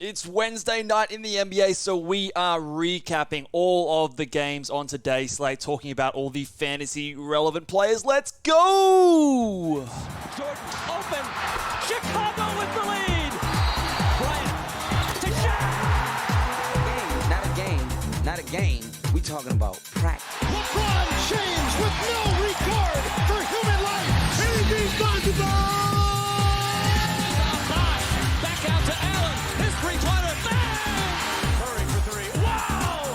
It's Wednesday night in the NBA, so we are recapping all of the games on today's slate, talking about all the fantasy relevant players. Let's go! Jordan open. Chicago with the lead. Bryant to Shaq. Not a game. We talking about practice. LeBron James with no regard for human life. Anything's possible. Back out to Allen. His three-pointer. Bang! Hurry for three. Wow!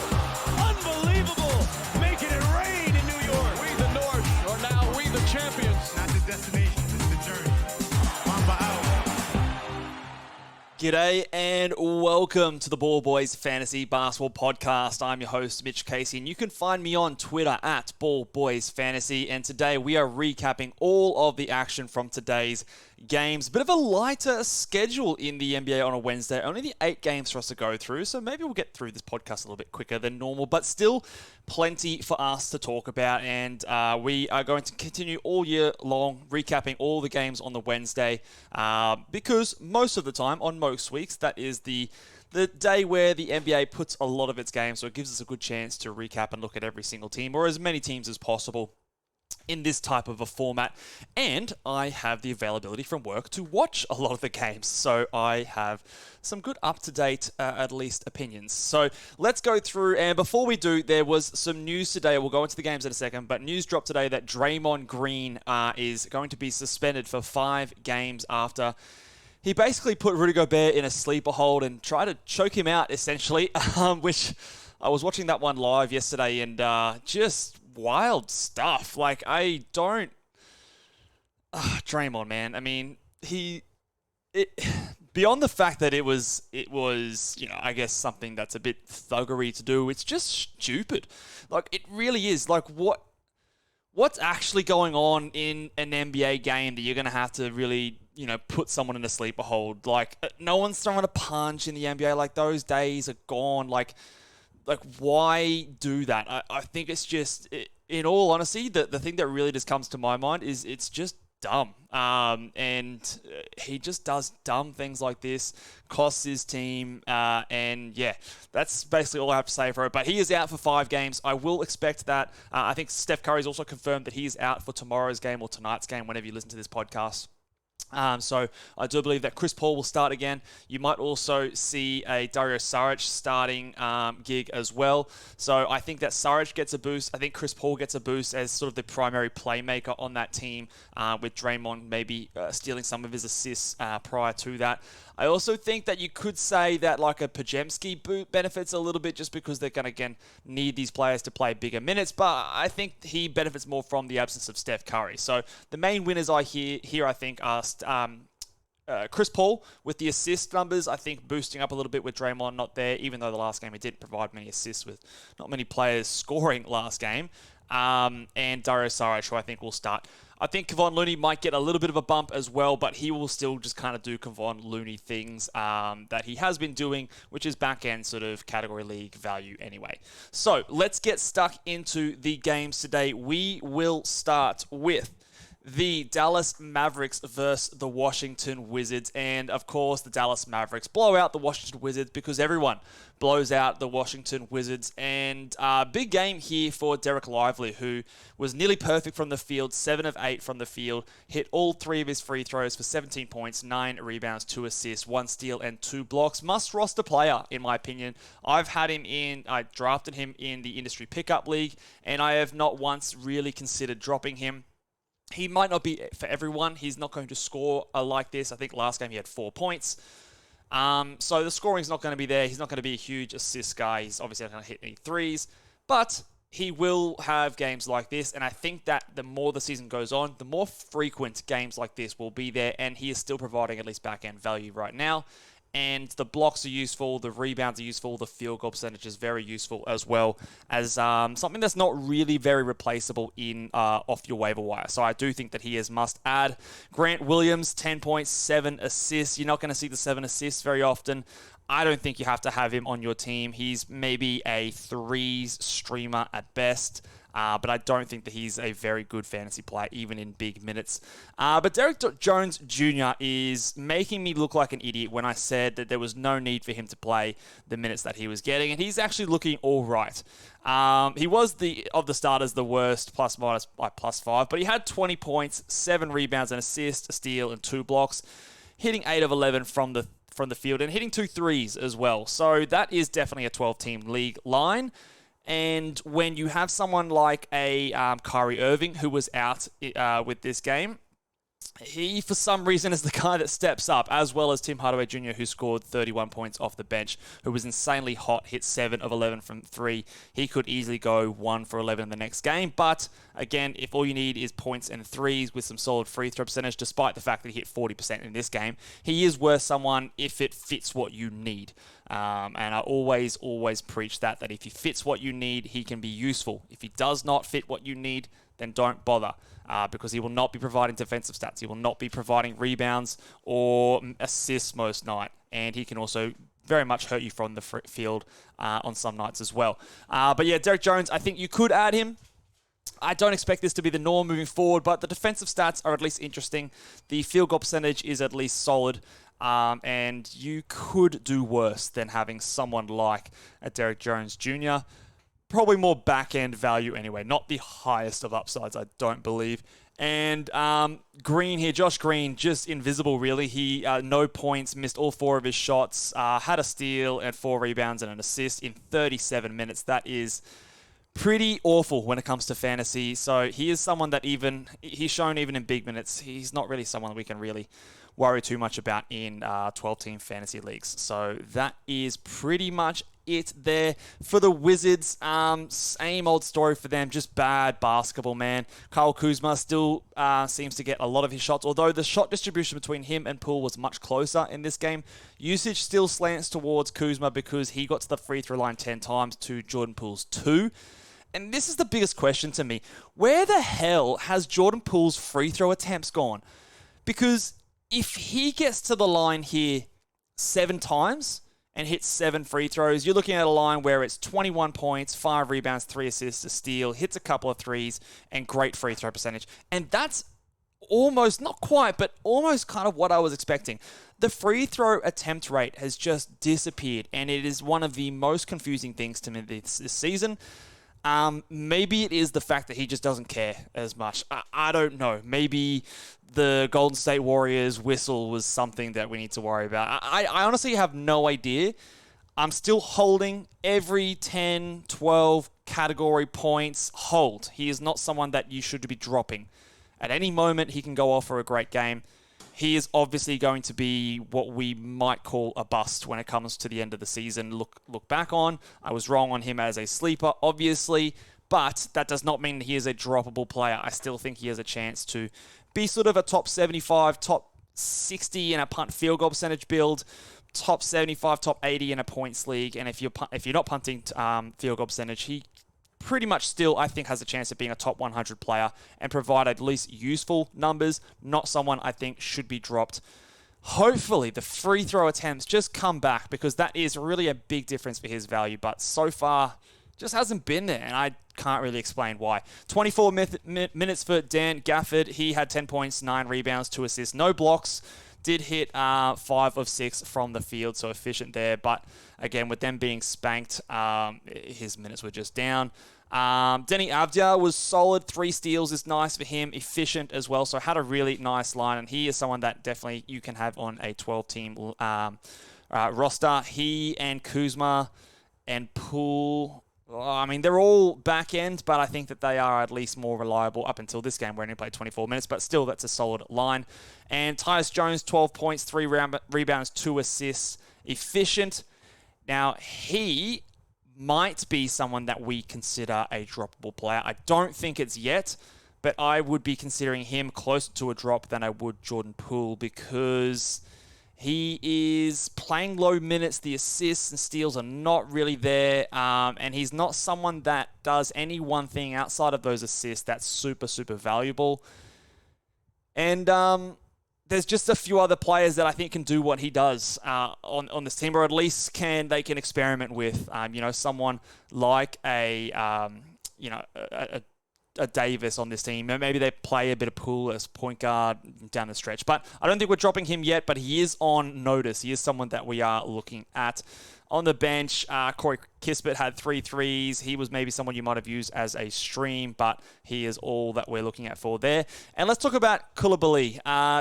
Unbelievable. Making it rain in New York. We the North are now we the champions. Not the destination, it's the journey. Mamba out. G'day and welcome to the Ball Boys Fantasy Basketball Podcast. I'm your host, Mitch Casey, and you can find me on Twitter at Ball Boys Fantasy. And today we are recapping all of the action from today's games. Bit of a lighter schedule in the NBA on a Wednesday. Only the 8 games for us to go through, so maybe we'll get through this podcast a little bit quicker than normal, but still plenty for us to talk about. And we are going to continue all year long recapping all the games on the Wednesday because most of the time, on most weeks, that is the day where the NBA puts a lot of its games, so it gives us a good chance to recap and look at every single team, or as many teams as possible in this type of a format. And I have the availability from work to watch a lot of the games, so I have some good up-to-date, at least, opinions. So let's go through, and before we do, there was some news today. We'll go into the games in a second, but news dropped today that Draymond Green is going to be suspended for 5 games after he basically put Rudy Gobert in a sleeper hold and tried to choke him out, essentially, which I was watching that one live yesterday, and just wild stuff. Like, I don't... Draymond, man. I mean, beyond the fact that it was, I guess something that's a bit thuggery to do, it's just stupid. Like, it really is. Like, what's actually going on in an NBA game that you're going to have to really, put someone in a sleeper hold? Like, no one's throwing a punch in the NBA. Like, those days are gone. Like, why do that? I think it's just, in all honesty, the thing that really just comes to my mind is it's just dumb. And he just does dumb things like this, costs his team, and yeah, that's basically all I have to say for it. But he is out for 5 games. I will expect that. I think Steph Curry's also confirmed that he's out for tomorrow's game or tonight's game, whenever you listen to this podcast. So I do believe that Chris Paul will start again. You might also see a Dario Saric starting gig as well. So I think that Saric gets a boost. I think Chris Paul gets a boost as sort of the primary playmaker on that team, with Draymond maybe stealing some of his assists prior to that. I also think that you could say that like a Pajemski boot benefits a little bit just because they're going to, again, need these players to play bigger minutes, but I think he benefits more from the absence of Steph Curry. So the main winners here I think, are Chris Paul with the assist numbers, I think boosting up a little bit with Draymond not there, even though the last game he didn't provide many assists with not many players scoring last game. And Dario Saric, who I think will start. I think Kevon Looney might get a little bit of a bump as well, but he will still just kind of do Kevon Looney things that he has been doing, which is back-end sort of category league value anyway. So let's get stuck into the games today. We will start with the Dallas Mavericks versus the Washington Wizards. And, of course, the Dallas Mavericks blow out the Washington Wizards because everyone blows out the Washington Wizards. And big game here for Derek Lively, who was nearly perfect from the field, 7 of 8 from the field, hit all 3 of his free throws for 17 points, 9 rebounds, 2 assists, 1 steal, and 2 blocks. Must roster player, in my opinion. I drafted him in the industry pickup league, and I have not once really considered dropping him. He might not be for everyone. He's not going to score like this. I think last game he had 4 points. So the scoring's not going to be there. He's not going to be a huge assist guy. He's obviously not going to hit any threes. But he will have games like this. And I think that the more the season goes on, the more frequent games like this will be there. And he is still providing at least back-end value right now. And the blocks are useful, the rebounds are useful, the field goal percentage is very useful as well as something that's not really very replaceable in off your waiver wire. So I do think that he is must add. Grant Williams, 10.7 assists. You're not going to see the 7 assists very often. I don't think you have to have him on your team. He's maybe a 3s streamer at best. but I don't think that he's a very good fantasy player, even in big minutes. But Derek Jones Jr. is making me look like an idiot when I said that there was no need for him to play the minutes that he was getting, and he's actually looking all right. He was of the starters the worst, plus minus by +5, but he had 20 points, 7 rebounds, an assist, a steal, and 2 blocks, hitting 8 of 11 from the field and hitting 2 threes as well. So that is definitely a 12-team league line. And when you have someone like a Kyrie Irving who was out with this game, he, for some reason, is the guy that steps up, as well as Tim Hardaway Jr., who scored 31 points off the bench, who was insanely hot, hit 7 of 11 from 3. He could easily go 1 for 11 in the next game. But, again, if all you need is points and threes with some solid free throw percentage, despite the fact that he hit 40% in this game, he is worth someone if it fits what you need. And I always preach that if he fits what you need, he can be useful. If he does not fit what you need, then don't bother. Because he will not be providing defensive stats. He will not be providing rebounds or assists most night. And he can also very much hurt you from the field on some nights as well. But yeah, Derek Jones, I think you could add him. I don't expect this to be the norm moving forward, but the defensive stats are at least interesting. The field goal percentage is at least solid. And you could do worse than having someone like a Derek Jones Jr., probably more back-end value anyway. Not the highest of upsides, I don't believe. And Green here, Josh Green, just invisible, really. He, no points, missed all 4 of his shots, had a steal and 4 rebounds and an assist in 37 minutes. That is pretty awful when it comes to fantasy. So he is someone that he's shown even in big minutes, he's not really someone we can really worry too much about in 12-team fantasy leagues. So that is pretty much it there for the Wizards. Same old story for them, just bad basketball, man. Kyle Kuzma still seems to get a lot of his shots, although the shot distribution between him and Poole was much closer in this game. Usage still slants towards Kuzma because he got to the free throw line 10 times to Jordan Poole's 2. And this is the biggest question to me. Where the hell has Jordan Poole's free throw attempts gone? Because if he gets to the line here 7 times and hits 7 free throws, you're looking at a line where it's 21 points, 5 rebounds, 3 assists, a steal, hits a couple of threes, and great free throw percentage. And that's almost, not quite, but almost kind of what I was expecting. The free throw attempt rate has just disappeared, and it is one of the most confusing things to me this season. Maybe it is the fact that he just doesn't care as much. I don't know. Maybe the Golden State Warriors whistle was something that we need to worry about. I honestly have no idea. I'm still holding every 10, 12 category points hold. He is not someone that you should be dropping. At any moment, he can go off for a great game. He is obviously going to be what we might call a bust when it comes to the end of the season. Look back on. I was wrong on him as a sleeper, obviously, but that does not mean he is a droppable player. I still think he has a chance to be sort of a top 75, top 60 in a punt field goal percentage build, top 75, top 80 in a points league. And if you're not punting field goal percentage, he pretty much still, I think, has a chance of being a top 100 player and provide at least useful numbers, not someone I think should be dropped. Hopefully, the free throw attempts just come back because that is really a big difference for his value, but so far, just hasn't been there, and I can't really explain why. 24 minutes for Dan Gafford. He had 10 points, 9 rebounds, 2 assists, no blocks. Did hit 5 of 6 from the field, so efficient there. But again, with them being spanked, his minutes were just down. Denny Avdia was solid. 3 steals is nice for him. Efficient as well, so had a really nice line. And he is someone that definitely you can have on a 12-team roster. He and Kuzma and Poole, I mean, they're all back end, but I think that they are at least more reliable up until this game where he only played 24 minutes, but still that's a solid line. And Tyus Jones, 12 points, 3 rebounds, 2 assists, efficient. Now, he might be someone that we consider a droppable player. I don't think it's yet, but I would be considering him closer to a drop than I would Jordan Poole because he is playing low minutes. The assists and steals are not really there. And he's not someone that does any one thing outside of those assists that's super, super valuable. And there's just a few other players that I think can do what he does on this team, or at least they can experiment with. Someone like a a Davis on this team. Maybe they play a bit of Poole as point guard down the stretch. But I don't think we're dropping him yet, but he is on notice. He is someone that we are looking at. On the bench, Corey Kispert had 3 threes. He was maybe someone you might have used as a stream, but he is all that we're looking at for there. And let's talk about Coulibaly.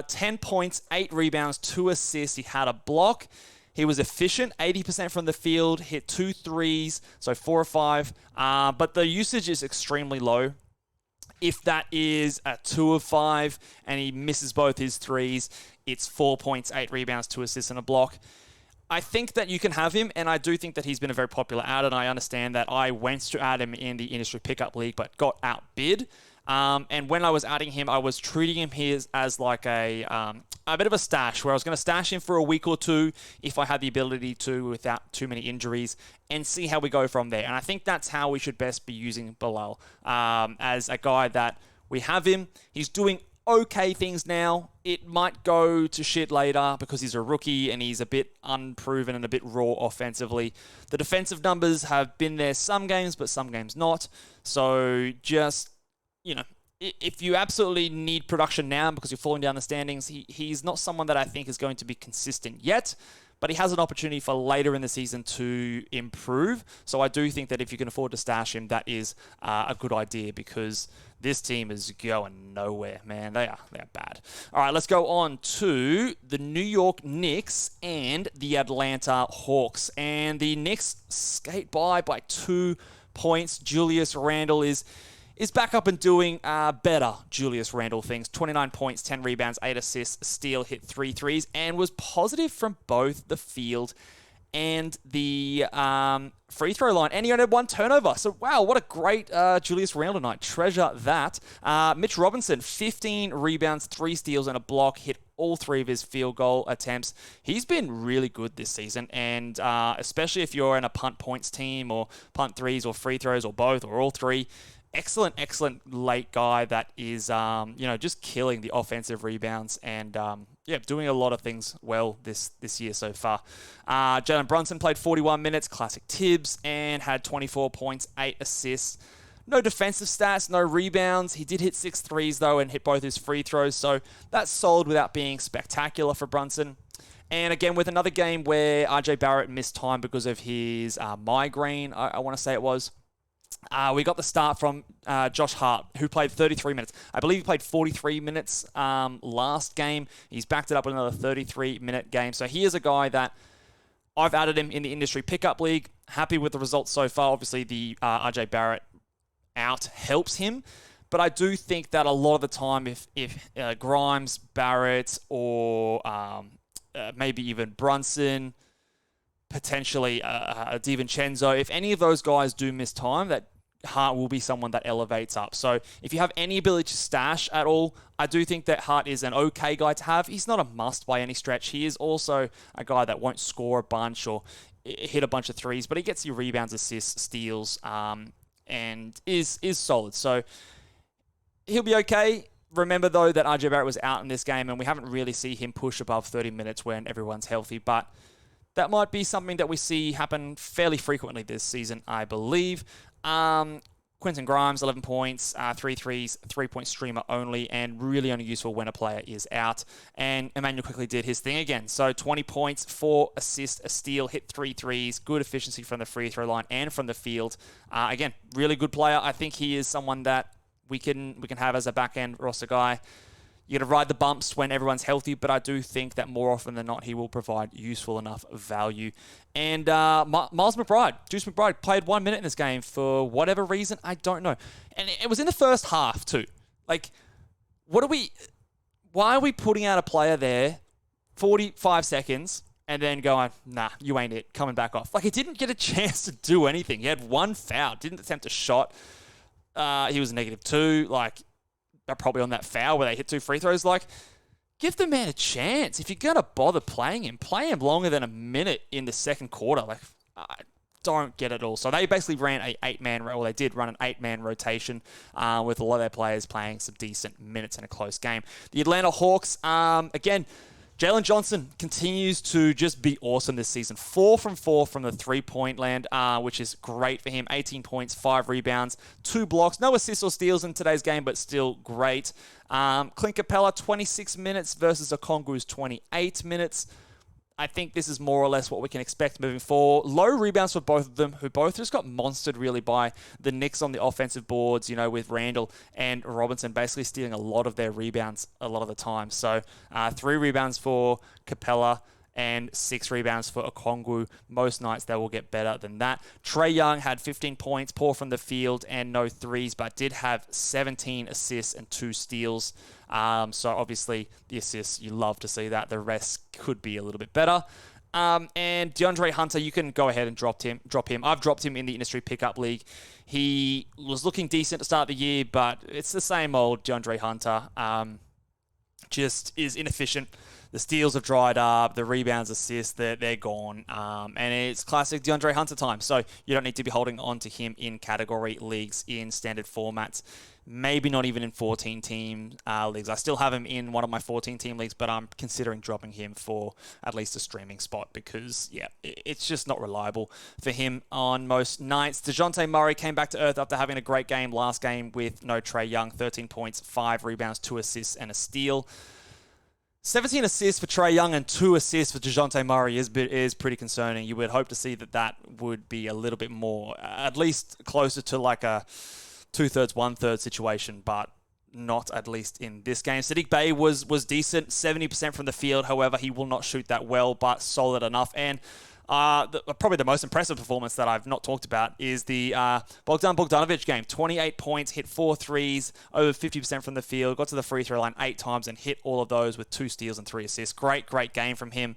10 points, 8 rebounds, 2 assists. He had a block. He was efficient, 80% from the field, hit 2 threes, so 4 or 5. But the usage is extremely low. If that is a 2 of 5 and he misses both his threes, it's 4 points, 8 rebounds, 2 assists, and a block. I think that you can have him, and I do think that he's been a very popular ad, and I understand that I went to add him in the industry pickup league, but got outbid. And when I was adding him, I was treating him here as like a bit of a stash, where I was going to stash him for a week or two if I had the ability to without too many injuries and see how we go from there. And I think that's how we should best be using Bilal as a guy that we have him. He's doing okay things now. It might go to shit later because he's a rookie and he's a bit unproven and a bit raw offensively. The defensive numbers have been there some games, but some games not. So just, if you absolutely need production now because you're falling down the standings, he's not someone that I think is going to be consistent yet, but he has an opportunity for later in the season to improve. So I do think that if you can afford to stash him, that is a good idea because this team is going nowhere, man. They are bad. All right, let's go on to the New York Knicks and the Atlanta Hawks. And the Knicks skate by 2 points. Julius Randle is back up and doing better Julius Randle things. 29 points, 10 rebounds, 8 assists, steal, hit 3 threes, and was positive from both the field and the free throw line. And he only had 1 turnover. So, wow, what a great Julius Randle night. Treasure that. Mitch Robinson, 15 rebounds, 3 steals, and a block. Hit all 3 of his field goal attempts. He's been really good this season. And especially if you're in a punt points team or punt threes or free throws or both or all 3, excellent late guy that is, just killing the offensive rebounds and, doing a lot of things well this year so far. Jalen Brunson played 41 minutes, classic Tibbs, and had 24 points, 8 assists. No defensive stats, no rebounds. He did hit 6 threes, though, and hit both his free throws, so that's solid without being spectacular for Brunson. And again, with another game where RJ Barrett missed time because of his migraine, I want to say it was. We got the start from Josh Hart, who played 33 minutes. I believe he played 43 minutes last game. He's backed it up with another 33-minute game. So he is a guy that I've added him in the industry pickup league. Happy with the results so far. Obviously, the RJ Barrett out helps him. But I do think that a lot of the time, if Grimes, Barrett, or maybe even Brunson, potentially DiVincenzo, if any of those guys do miss time, that Hart will be someone that elevates up. So if you have any ability to stash at all, I do think that Hart is an okay guy to have. He's not a must by any stretch. He is also a guy that won't score a bunch or hit a bunch of threes, but he gets you rebounds, assists, steals, and is solid. So he'll be okay. Remember, though, that RJ Barrett was out in this game, and we haven't really seen him push above 30 minutes when everyone's healthy, but that might be something that we see happen fairly frequently this season, I believe. Quentin Grimes, 11 points, 3 threes, 3-point streamer only, and really only useful when a player is out. And Emmanuel quickly did his thing again. So 20 points, 4 assists, a steal, hit 3 threes, good efficiency from the free throw line and from the field. Again, really good player. I think he is someone that we can have as a back-end roster guy. You're going to ride the bumps when everyone's healthy, but I do think that more often than not, he will provide useful enough value. And Miles McBride, Juice McBride, played 1 minute in this game for whatever reason, I don't know. And it was in the first half too. Like, why are we putting out a player there, 45 seconds, and then going, nah, you ain't it, coming back off? Like, he didn't get a chance to do anything. He had 1 foul, didn't attempt a shot. He was -2, like, probably on that foul where they hit 2 free throws. Like, give the man a chance. If you're going to bother playing him, play him longer than a minute in the second quarter. Like, I don't get it all. So they basically ran they did run an 8-man rotation with a lot of their players playing some decent minutes in a close game. The Atlanta Hawks, again, Jalen Johnson continues to just be awesome this season. 4 from 4 from the three-point land, which is great for him. 18 points, 5 rebounds, 2 blocks. No assists or steals in today's game, but still great. Clint Capella, 26 minutes versus Okongwu's 28 minutes. I think this is more or less what we can expect moving forward. Low rebounds for both of them, who both just got monstered really by the Knicks on the offensive boards, with Randall and Robinson basically stealing a lot of their rebounds a lot of the time. So 3 rebounds for Capella and 6 rebounds for Okongwu. Most nights they will get better than that. Trae Young had 15 points, poor from the field and no threes, but did have 17 assists and 2 steals. So obviously the assists, you love to see that. The rest could be a little bit better. And DeAndre Hunter, you can go ahead and drop him. I've dropped him in the industry pickup league. He was looking decent to start the year, but it's the same old DeAndre Hunter. Just is inefficient. The steals have dried up. The rebounds, assists, they're gone. And it's classic DeAndre Hunter time. So you don't need to be holding on to him in category leagues in standard formats. Maybe not even in 14-team leagues. I still have him in one of my 14-team leagues, but I'm considering dropping him for at least a streaming spot because, it's just not reliable for him on most nights. DeJounte Murray came back to earth after having a great game last game with no Trae Young. 13 points, 5 rebounds, 2 assists, and a steal. 17 assists for Trae Young and 2 assists for DeJounte Murray is pretty concerning. You would hope to see that would be a little bit more, at least closer to like a 2/3, 1/3 situation, but not at least in this game. Saddiq Bey was decent, 70% from the field. However, he will not shoot that well, but solid enough. And probably the most impressive performance that I've not talked about is the Bogdan Bogdanovic game. 28 points, hit 4 threes, over 50% from the field, got to the free throw line 8 times and hit all of those with 2 steals and 3 assists. Great game from him.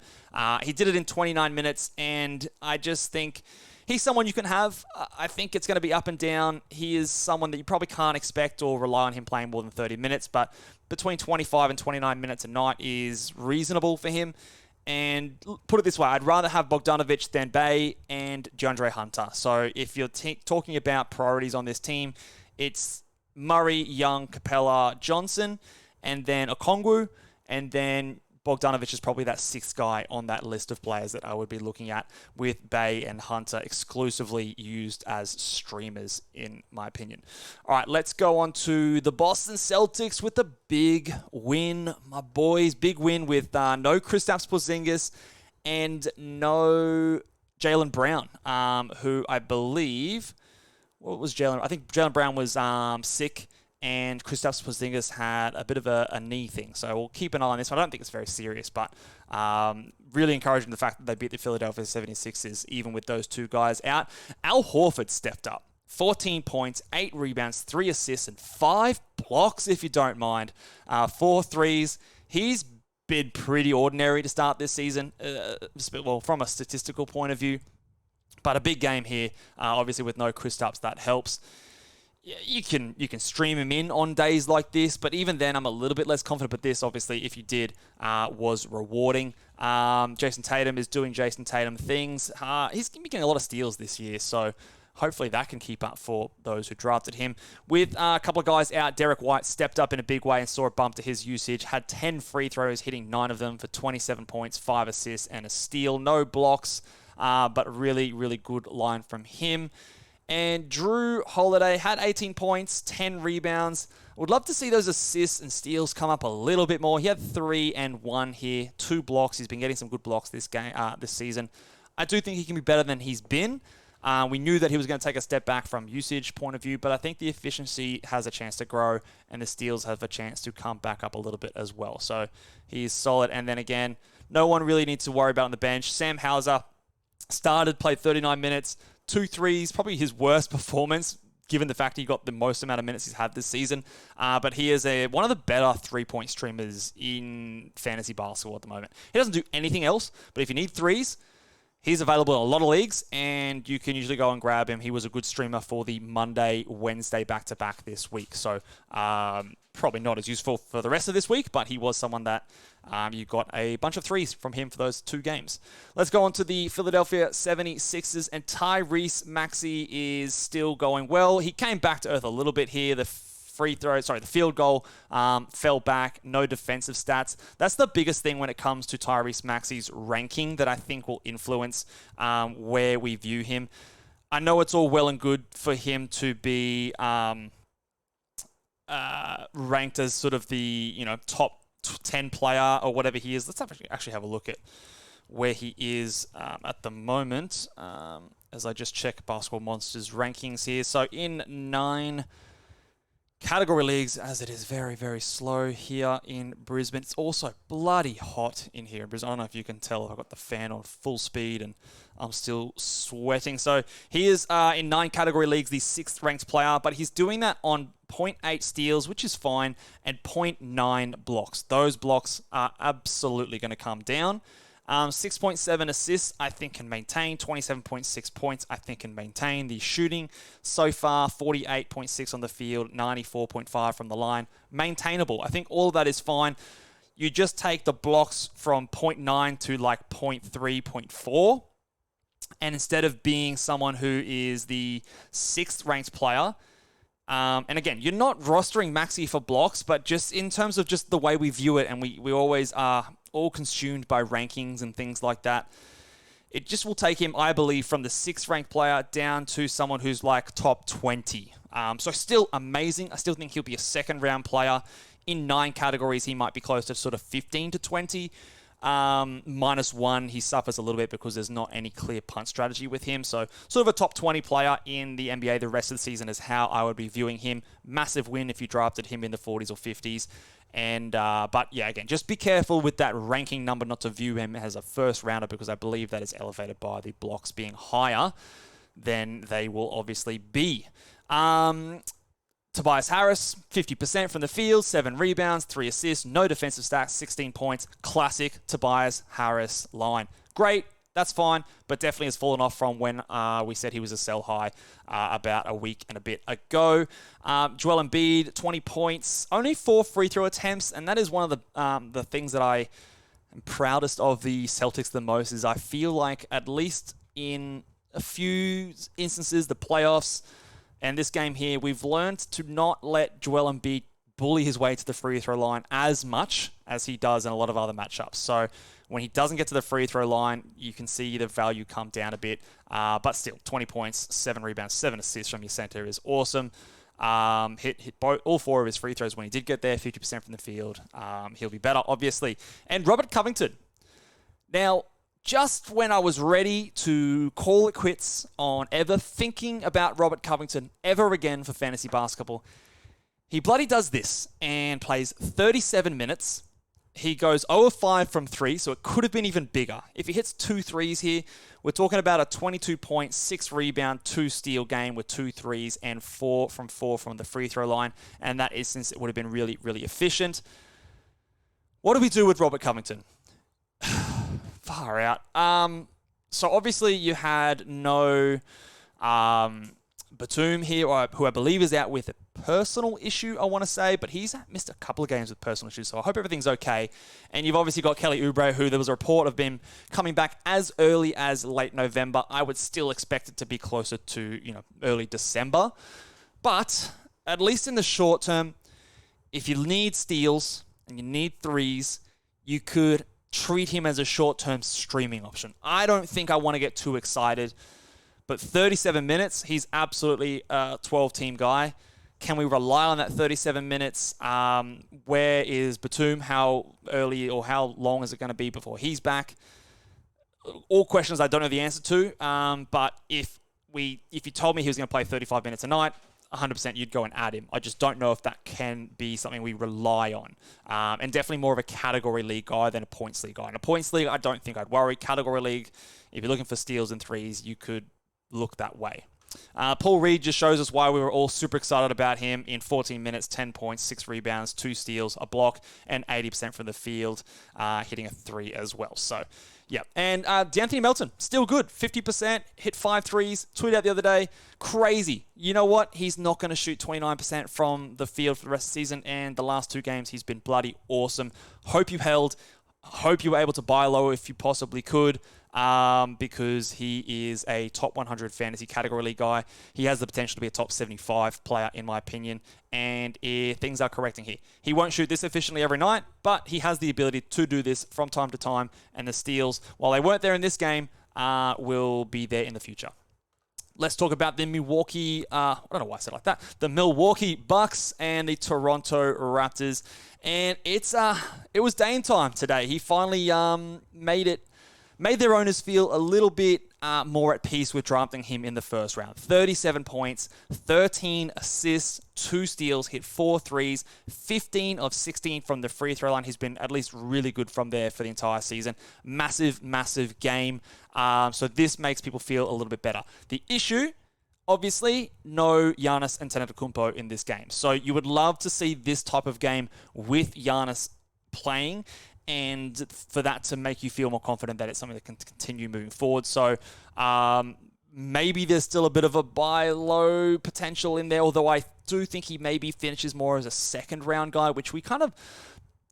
He did it in 29 minutes, and I just think he's someone you can have. I think it's going to be up and down. He is someone that you probably can't expect or rely on him playing more than 30 minutes, but between 25 and 29 minutes a night is reasonable for him. And put it this way, I'd rather have Bogdanovic than Bey and DeAndre Hunter. So if you're talking about priorities on this team, it's Murray, Young, Capella, Johnson, and then Okongwu, and then Bogdanovic is probably that 6th guy on that list of players that I would be looking at, with Bey and Hunter exclusively used as streamers, in my opinion. All right, let's go on to the Boston Celtics with a big win. My boys, big win with no Kristaps Porzingis and no Jaylen Brown, who I believe, what was Jaylen? I think Jaylen Brown was sick, and Kristaps Porzingis had a bit of a knee thing. So we'll keep an eye on this one. I don't think it's very serious, but really encouraging the fact that they beat the Philadelphia 76ers, even with those 2 guys out. Al Horford stepped up. 14 points, 8 rebounds, 3 assists, and 5 blocks, if you don't mind. 4 threes. He's been pretty ordinary to start this season, from a statistical point of view. But a big game here, obviously with no Kristaps, that helps. You can stream him in on days like this, but even then, I'm a little bit less confident. But this, obviously, if you did, was rewarding. Jason Tatum is doing Jason Tatum things. He's getting a lot of steals this year, so hopefully that can keep up for those who drafted him. With a couple of guys out, Derek White stepped up in a big way and saw a bump to his usage. Had 10 free throws, hitting 9 of them for 27 points, 5 assists, and a steal. No blocks, but really, really good line from him. And Drew Holiday had 18 points, 10 rebounds. Would love to see those assists and steals come up a little bit more. He had 3 and 1 here, 2 blocks. He's been getting some good blocks this season. I do think he can be better than he's been. We knew that he was going to take a step back from usage point of view, but I think the efficiency has a chance to grow and the steals have a chance to come back up a little bit as well. So he's solid. And then again, no one really needs to worry about on the bench. Sam Hauser played 39 minutes, 2 threes, probably his worst performance, given the fact he got the most amount of minutes he's had this season. But he is one of the better 3-point streamers in fantasy basketball at the moment. He doesn't do anything else, but if you need threes, he's available in a lot of leagues, and you can usually go and grab him. He was a good streamer for the Monday, Wednesday back-to-back this week. So probably not as useful for the rest of this week, but he was someone that you got a bunch of threes from him for those 2 games. Let's go on to the Philadelphia 76ers, and Tyrese Maxey is still going well. He came back to earth a little bit here. The the field goal fell back, no defensive stats. That's the biggest thing when it comes to Tyrese Maxey's ranking that I think will influence where we view him. I know it's all well and good for him to be ranked as sort of the top 10 player or whatever he is. Let's actually have a look at where he is at the moment as I just check Basketball Monsters rankings here. So in 9 category leagues, as it is very, very slow here in Brisbane. It's also bloody hot in here in Brisbane. I don't know if you can tell. I've got the fan on full speed and I'm still sweating. So he is in 9 category leagues, the 6th ranked player, but he's doing that on 0.8 steals, which is fine, and 0.9 blocks. Those blocks are absolutely going to come down. 6.7 assists, I think can maintain. 27.6 points, I think can maintain. The shooting so far, 48.6 on the field, 94.5 from the line. Maintainable. I think all of that is fine. You just take the blocks from 0.9 to like 0.3, 0.4. And instead of being someone who is the 6th ranked player, and again, you're not rostering Maxey for blocks, but just in terms of just the way we view it, and we always are all consumed by rankings and things like that, it just will take him, I believe, from the 6th ranked player down to someone who's like top 20. So still amazing. I still think he'll be a 2nd round player. In 9 categories, he might be close to sort of 15 to 20. -1, he suffers a little bit because there's not any clear punt strategy with him. So sort of a top 20 player in the NBA the rest of the season is how I would be viewing him. Massive win if you drafted him in the 40s or 50s. And but yeah, again, just be careful with that ranking number not to view him as a 1st rounder because I believe that is elevated by the blocks being higher than they will obviously be. Tobias Harris, 50% from the field, 7 rebounds, 3 assists, no defensive stats, 16 points. Classic Tobias Harris line. Great, that's fine, but definitely has fallen off from when we said he was a sell high about a week and a bit ago. Joel Embiid, 20 points, only 4 free throw attempts, and that is one of the things that I am proudest of the Celtics the most is I feel like at least in a few instances, the playoffs, and this game here, we've learned to not let Joel Embiid bully his way to the free throw line as much as he does in a lot of other matchups. So when he doesn't get to the free throw line, you can see the value come down a bit. But still, 20 points, 7 rebounds, 7 assists from your center is awesome. Hit all 4 of his free throws when he did get there, 50% from the field. He'll be better, obviously. And Robert Covington. Now, just when I was ready to call it quits on ever thinking about Robert Covington ever again for fantasy basketball, he bloody does this and plays 37 minutes. He goes 0 of 5 from 3, so it could have been even bigger. If he hits 2 threes here, we're talking about a 22-point, 6 rebound, 2 steal game with 2 threes and 4 from the free throw line. And that instance, it would have been really, really efficient. What do we do with Robert Covington? Far out. So obviously you had no Batum here, who I believe is out with a personal issue, I want to say, but he's missed a couple of games with personal issues, so I hope everything's okay. And you've obviously got Kelly Oubre, who there was a report of him coming back as early as late November. I would still expect it to be closer to, early December. But at least in the short term, if you need steals and you need threes, you could treat him as a short-term streaming option. I don't think I want to get too excited, but 37 minutes, he's absolutely a 12-team guy. Can we rely on that 37 minutes? Where is Batum? How early or how long is it going to be before he's back? All questions I don't know the answer to, but if you told me he was going to play 35 minutes a night, 100% you'd go and add him. I just don't know if that can be something we rely on. And definitely more of a category league guy than a points league guy. In a points league, I don't think I'd worry. Category league, if you're looking for steals and threes, you could look that way. Paul Reed just shows us why we were all super excited about him in 14 minutes, 10 points, 6 rebounds, 2 steals, a block, and 80% from the field, hitting a 3 as well. So, yeah. And D'Anthony Melton, still good. 50%, hit 5 threes. Tweeted out the other day, crazy. You know what? He's not going to shoot 29% from the field for the rest of the season, and the last 2 games, he's been bloody awesome. Hope you held. Hope you were able to buy low if you possibly could. because he is a top 100 fantasy category league guy. He has the potential to be a top 75 player, in my opinion, and things are correcting here. He won't shoot this efficiently every night, but he has the ability to do this from time to time, and the steals, while they weren't there in this game, will be there in the future. Let's talk about the Milwaukee, I don't know why I said it like that, the Milwaukee Bucks and the Toronto Raptors. And it was Dame time today. He finally made their owners feel a little bit more at peace with drafting him in the first round. 37 points, 13 assists, 2 steals, hit 4 threes, 15 of 16 from the free throw line. He's been at least really good from there for the entire season. Massive, massive game. So this makes people feel a little bit better. The issue, obviously, no Giannis Antetokounmpo in this game. So you would love to see this type of game with Giannis playing, and for that to make you feel more confident that it's something that can continue moving forward. So maybe there's still a bit of a buy low potential in there, although I do think he maybe finishes more as a second round guy, which we kind of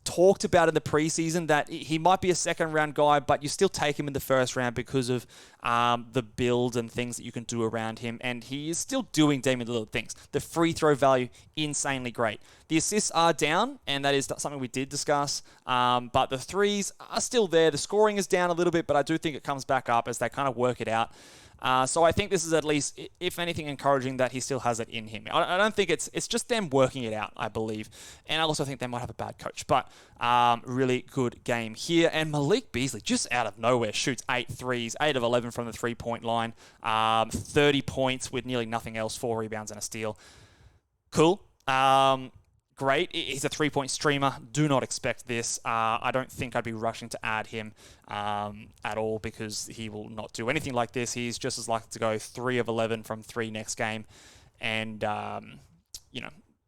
talked about in the preseason, that he might be a second round guy, but you still take him in the first round because of the build and things that you can do around him. And he is still doing Damian Lillard things. The free throw value, insanely great. The assists are down, and that is something we did discuss. But the threes are still there. The scoring is down a little bit, but I do think it comes back up as they kind of work it out. So I think this is at least, if anything, encouraging that he still has it in him. I don't think it's just them working it out, I believe. And I also think they might have a bad coach. But really good game here. And Malik Beasley, just out of nowhere, shoots 8 threes, 8 of 11 from the three-point line, 30 points with nearly nothing else, 4 rebounds and a steal. Cool. Great. He's a 3-point streamer. Do not expect this. I don't think I'd be rushing to add him at all, because he will not do anything like this. He's just as likely to go 3 of 11 from 3 next game and,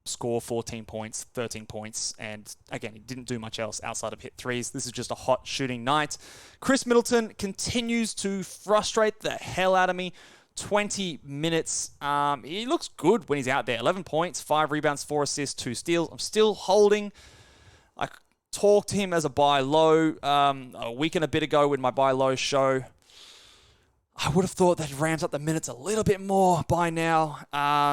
score 14 points, 13 points. And again, he didn't do much else outside of hit threes. This is just a hot shooting night. Chris Middleton continues to frustrate the hell out of me. 20 minutes. He looks good when he's out there. 11 points, 5 rebounds, 4 assists, 2 steals. I'm still holding. I talked to him as a buy low a week and a bit ago with my buy low show. I would have thought they'd ramped up the minutes a little bit more by now.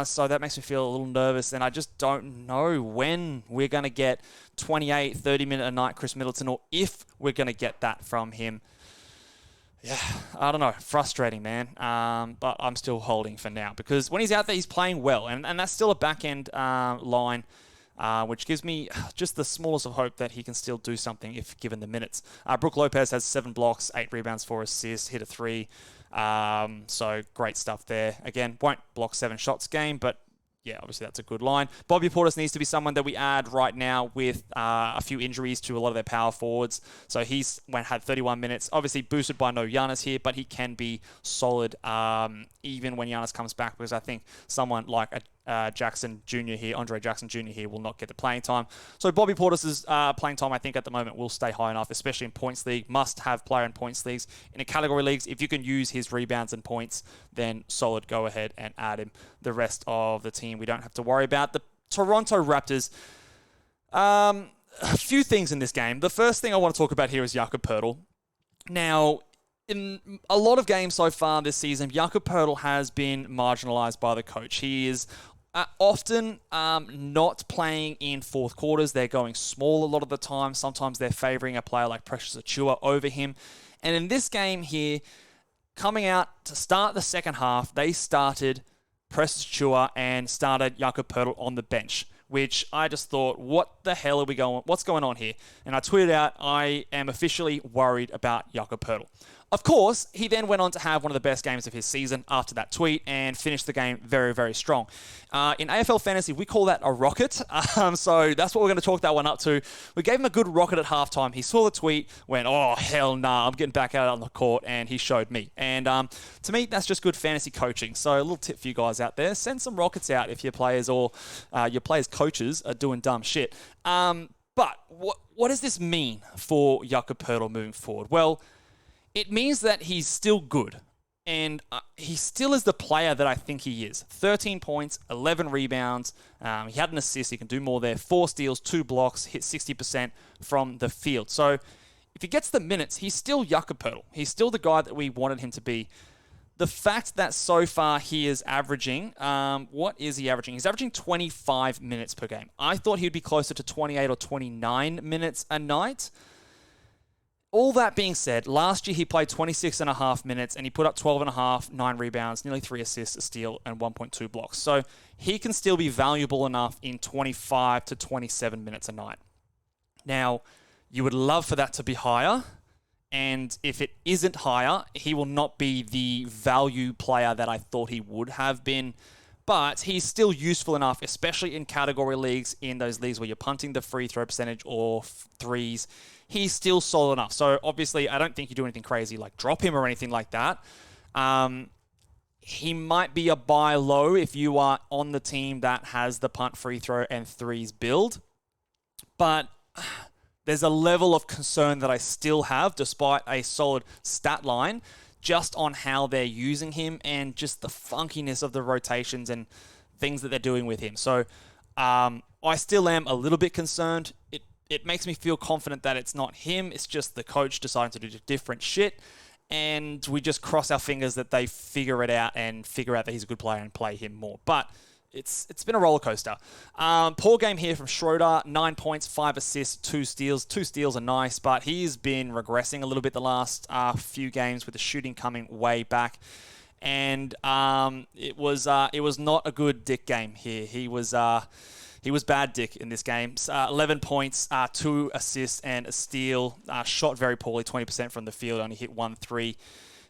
So that makes me feel a little nervous. And I just don't know when we're going to get 28, 30-minute a night Chris Middleton, or if we're going to get that from him. Yeah, I don't know. Frustrating, man. But I'm still holding for now, because when he's out there, he's playing well. And that's still a back-end line, which gives me just the smallest of hope that he can still do something if given the minutes. Brook Lopez has 7 blocks, 8 rebounds, 4 assists, hit a 3. So great stuff there. Again, won't block 7 shots game, but yeah, obviously that's a good line. Bobby Portis needs to be someone that we add right now with a few injuries to a lot of their power forwards. So he's had 31 minutes, obviously boosted by no Giannis here, but he can be solid even when Giannis comes back, because I think someone like Jackson Jr. here, Andre Jackson Jr. here, will not get the playing time. So Bobby Portis' playing time, I think, at the moment will stay high enough, especially in points league. Must have player in points leagues. In a category leagues, if you can use his rebounds and points, then solid, go ahead and add him. The rest of the team we don't have to worry about. The Toronto Raptors, a few things in this game. The first thing I want to talk about here is Jakob Poeltl. Now, in a lot of games so far this season, Jakob Poeltl has been marginalized by the coach. He is often not playing in fourth quarters. They're going small a lot of the time. Sometimes they're favoring a player like Precious Achiuwa over him. And in this game here, coming out to start the second half, they started Precious Achiuwa and started Jakob Poeltl on the bench, which I just thought, what the hell are we going? What's going on here? And I tweeted out, I am officially worried about Jakob Poeltl. Of course, he then went on to have one of the best games of his season after that tweet and finished the game very, very strong. In AFL Fantasy, we call that a rocket. So that's what we're going to chalk that one up to. We gave him a good rocket at halftime. He saw the tweet, went, oh, hell nah, I'm getting back out on the court, and he showed me. And to me, that's just good fantasy coaching. So a little tip for you guys out there, send some rockets out if your players or your players' coaches are doing dumb shit. But what does this mean for Jakob Poeltl moving forward? Well, it means that he's still good, and he still is the player that I think he is. 13 points, 11 rebounds. He had an assist. He can do more there. 4 steals, 2 blocks, hit 60% from the field. So if he gets the minutes, he's still Yucca He's still the guy that we wanted him to be. The fact that so far he is averaging, what is he averaging? He's averaging 25 minutes per game. I thought he'd be closer to 28 or 29 minutes a night. All that being said, last year he played 26 and a half minutes and he put up 12 and a half, 9 rebounds, nearly 3 assists, a steal, and 1.2 blocks. So he can still be valuable enough in 25 to 27 minutes a night. Now, you would love for that to be higher. And if it isn't higher, he will not be the value player that I thought he would have been. But he's still useful enough, especially in category leagues, in those leagues where you're punting the free throw percentage or threes. He's still solid enough. So obviously, I don't think you do anything crazy like drop him or anything like that. He might be a buy low if you are on the team that has the punt, free throw, and threes build. But there's a level of concern that I still have, despite a solid stat line, just on how they're using him and just the funkiness of the rotations and things that they're doing with him. So I still am a little bit concerned. It makes me feel confident that it's not him. It's just the coach deciding to do different shit. And we just cross our fingers that they figure it out and figure out that he's a good player and play him more. But it's been a roller coaster. Poor game here from Schroeder. 9 points, 5 assists, 2 steals. 2 steals are nice, but he's been regressing a little bit the last few games with the shooting coming way back. And it was not a good Dick game here. He was bad Dick in this game. 11 points, 2 assists, and a steal. Shot very poorly, 20% from the field. Only hit 1 3.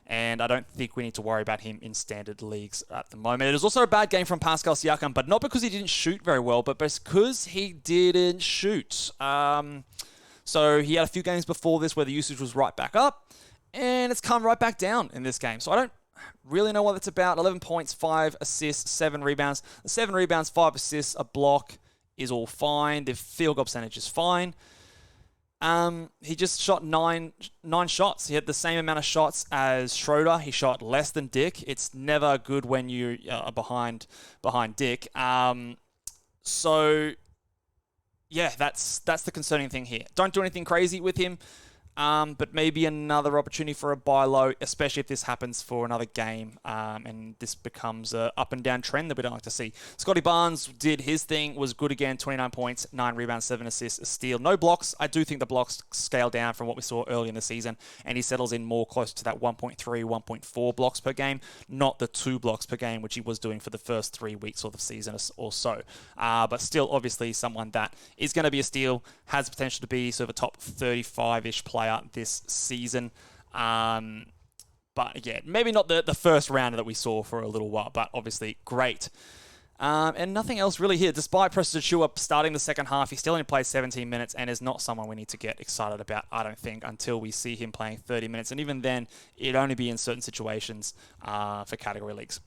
And I don't think we need to worry about him in standard leagues at the moment. It was also a bad game from Pascal Siakam, but not because he didn't shoot very well, but because he didn't shoot. So he had a few games before this where the usage was right back up, and it's come right back down in this game. So I don't really know what that's about. 11 points, 5 assists, 7 rebounds. The 7 rebounds, 5 assists, a block is all fine. The field goal percentage is fine. He just shot nine shots. He had the same amount of shots as Schroeder. He shot less than Dick. It's never good when you are behind Dick. So yeah, that's the concerning thing here. Don't do anything crazy with him. But maybe another opportunity for a buy low, especially if this happens for another game, and this becomes a up and down trend that we don't like to see. Scotty Barnes did his thing, was good again, 29 points, 9 rebounds, 7 assists, a steal. No blocks. I do think the blocks scale down from what we saw early in the season, and he settles in more close to that 1.3, 1.4 blocks per game, not the 2 blocks per game, which he was doing for the first 3 weeks of the season or so. But still, obviously, someone that is going to be a steal, has potential to be sort of a top 35-ish player this season. But yeah, maybe not the first rounder that we saw for a little while, but obviously great. And nothing else really here. Despite Preston Chua starting the second half, he still only plays 17 minutes and is not someone we need to get excited about, I don't think, until we see him playing 30 minutes. And even then, it'd only be in certain situations for category leagues.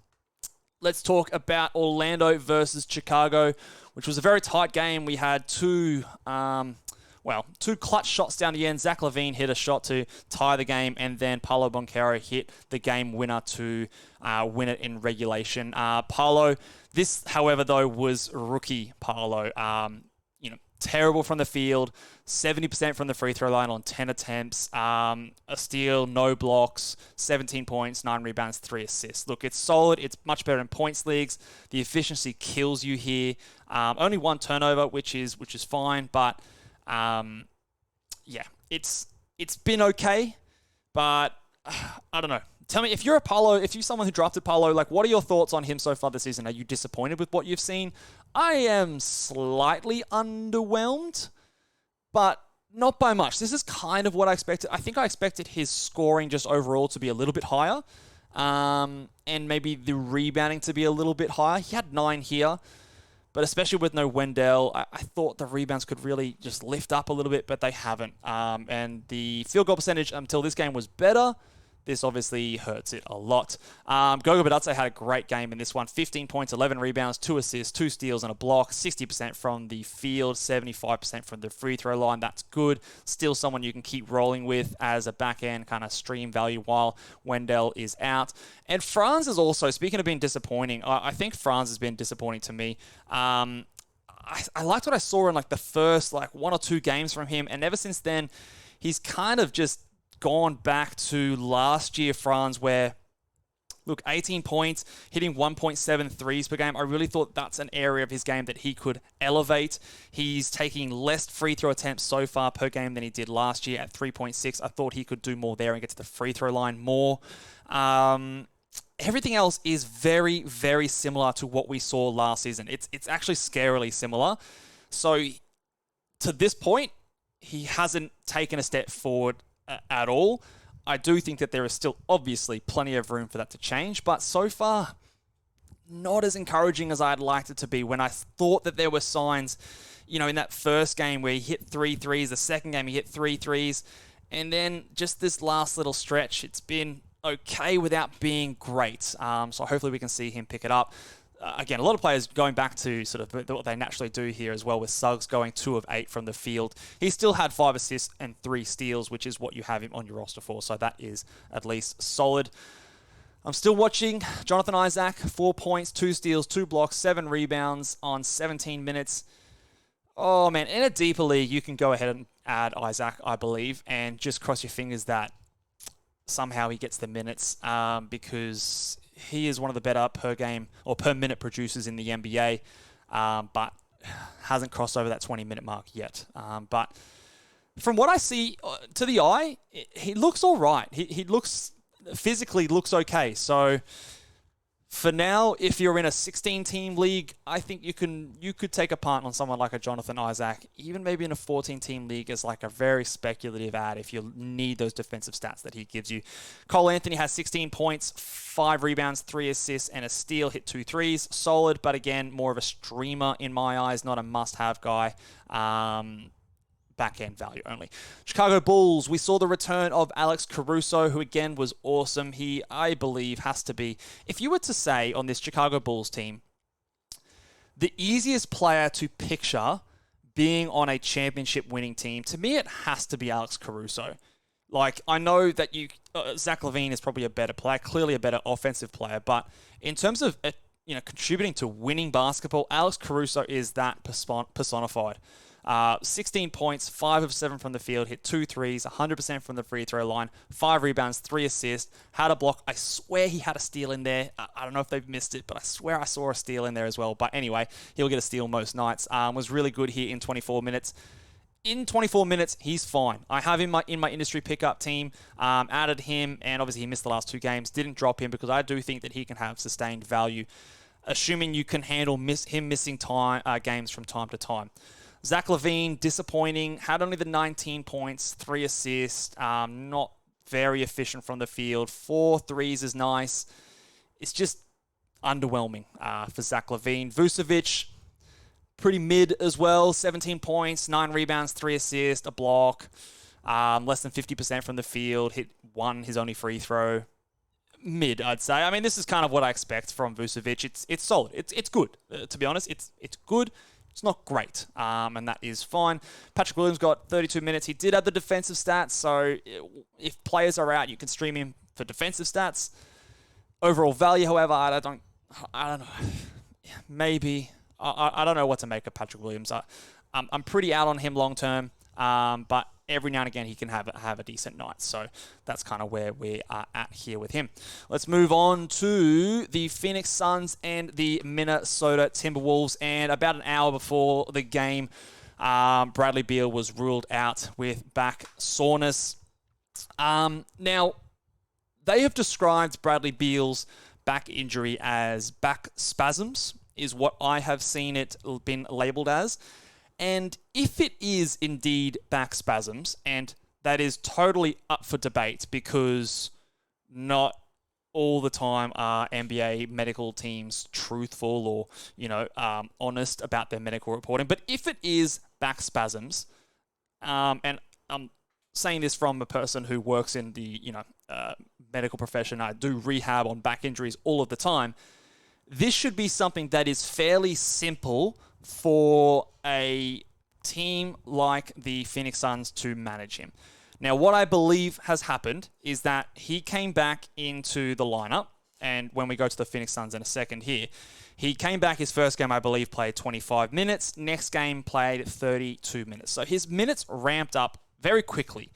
Let's talk about Orlando versus Chicago, which was a very tight game. We had two clutch shots down the end. Zach LaVine hit a shot to tie the game, and then Paolo Banchero hit the game winner to win it in regulation. Paolo, this, however, though, was rookie Paolo. Terrible from the field, 70% from the free throw line on 10 attempts, a steal, no blocks, 17 points, 9 rebounds, 3 assists. Look, it's solid. It's much better in points leagues. The efficiency kills you here. Only 1 turnover, which is fine, but it's been okay, but I don't know. Tell me, if you're someone who drafted Paolo, like, what are your thoughts on him so far this season? Are you disappointed with what you've seen? I am slightly underwhelmed, but not by much. This is kind of what I expected. I think I expected his scoring just overall to be a little bit higher, and maybe the rebounding to be a little bit higher. He had 9 here. But especially with no Wendell, I thought the rebounds could really just lift up a little bit, but they haven't. And the field goal percentage until this game was better. This obviously hurts it a lot. Goga Bitadze had a great game in this one. 15 points, 11 rebounds, 2 assists, 2 steals, and a block. 60% from the field, 75% from the free throw line. That's good. Still someone you can keep rolling with as a back-end kind of stream value while Wendell is out. And Franz is also, speaking of being disappointing, I think Franz has been disappointing to me. I liked what I saw in like the first 1 or 2 games from him, and ever since then, he's kind of just gone back to last year Franz where, look, 18 points, hitting 1.7 threes per game. I really thought that's an area of his game that he could elevate. He's taking less free throw attempts so far per game than he did last year at 3.6. I thought he could do more there and get to the free throw line more. Everything else is very, very similar to what we saw last season. It's actually scarily similar. So to this point, he hasn't taken a step forward at all. I do think that there is still obviously plenty of room for that to change, but so far, not as encouraging as I'd liked it to be. When I thought that there were signs, in that first game where he hit 3 threes, the second game he hit 3 threes, and then just this last little stretch, it's been okay without being great. So hopefully we can see him pick it up. Again, a lot of players going back to sort of what they naturally do here as well, with Suggs going 2 of 8 from the field. He still had 5 assists and 3 steals, which is what you have him on your roster for, so that is at least solid. I'm still watching Jonathan Isaac, 4 points, 2 steals, 2 blocks, 7 rebounds on 17 minutes. Oh, man, in a deeper league, you can go ahead and add Isaac, I believe, and just cross your fingers that somehow he gets the minutes because he is one of the better per game or per minute producers in the NBA, but hasn't crossed over that 20-minute mark yet. But from what I see to the eye, he looks all right. He physically looks okay. So for now, if you're in a 16-team league, I think you could take a punt on someone like a Jonathan Isaac, even maybe in a 14-team league as like a very speculative ad if you need those defensive stats that he gives you. Cole Anthony has 16 points, 5 rebounds, 3 assists, and a steal, hit 2 threes. Solid, but again, more of a streamer in my eyes, not a must-have guy. Back-end value only. Chicago Bulls, we saw the return of Alex Caruso, who again was awesome. He, I believe, has to be, if you were to say on this Chicago Bulls team, the easiest player to picture being on a championship winning team, to me it has to be Alex Caruso. Like, I know that Zach LaVine is probably a better player, clearly a better offensive player, but in terms of contributing to winning basketball, Alex Caruso is that personified. 16 points, 5 of 7 from the field, hit 2 threes, 100% from the free throw line, 5 rebounds, 3 assists, had a block. I swear he had a steal in there. I don't know if they've missed it, but I swear I saw a steal in there as well. But anyway, he'll get a steal most nights. Was really good here in 24 minutes. In 24 minutes, he's fine. I have him in my industry pickup team, added him, and obviously he missed the last 2 games. Didn't drop him because I do think that he can have sustained value, assuming you can handle him missing games from time to time. Zach LaVine, disappointing, had only the 19 points, 3 assists, not very efficient from the field. 4 threes is nice. It's just underwhelming for Zach LaVine. Vucevic, pretty mid as well, 17 points, 9 rebounds, 3 assists, a block, less than 50% from the field, hit 1, his only free throw. Mid, I'd say. I mean, this is kind of what I expect from Vucevic. It's solid. It's good. To be honest, it's good. It's not great, and that is fine. Patrick Williams got 32 minutes. He did have the defensive stats, so if players are out, you can stream him for defensive stats. Overall value, however, I don't know. Maybe. I don't know what to make of Patrick Williams. I'm pretty out on him long term, but every now and again he can have a decent night. So that's kind of where we are at here with him. Let's move on to the Phoenix Suns and the Minnesota Timberwolves. And about an hour before the game, Bradley Beal was ruled out with back soreness. Now, they have described Bradley Beal's back injury as back spasms, is what I have seen it been labeled as. And if it is indeed back spasms, and that is totally up for debate because not all the time are NBA medical teams truthful or, honest about their medical reporting. But if it is back spasms, and I'm saying this from a person who works in the, medical profession, I do rehab on back injuries all of the time, this should be something that is fairly simple for a team like the Phoenix Suns to manage him. Now, what I believe has happened is that he came back into the lineup, and when we go to the Phoenix Suns in a second here, he came back his first game, I believe, played 25 minutes. Next game played 32 minutes. So his minutes ramped up very quickly.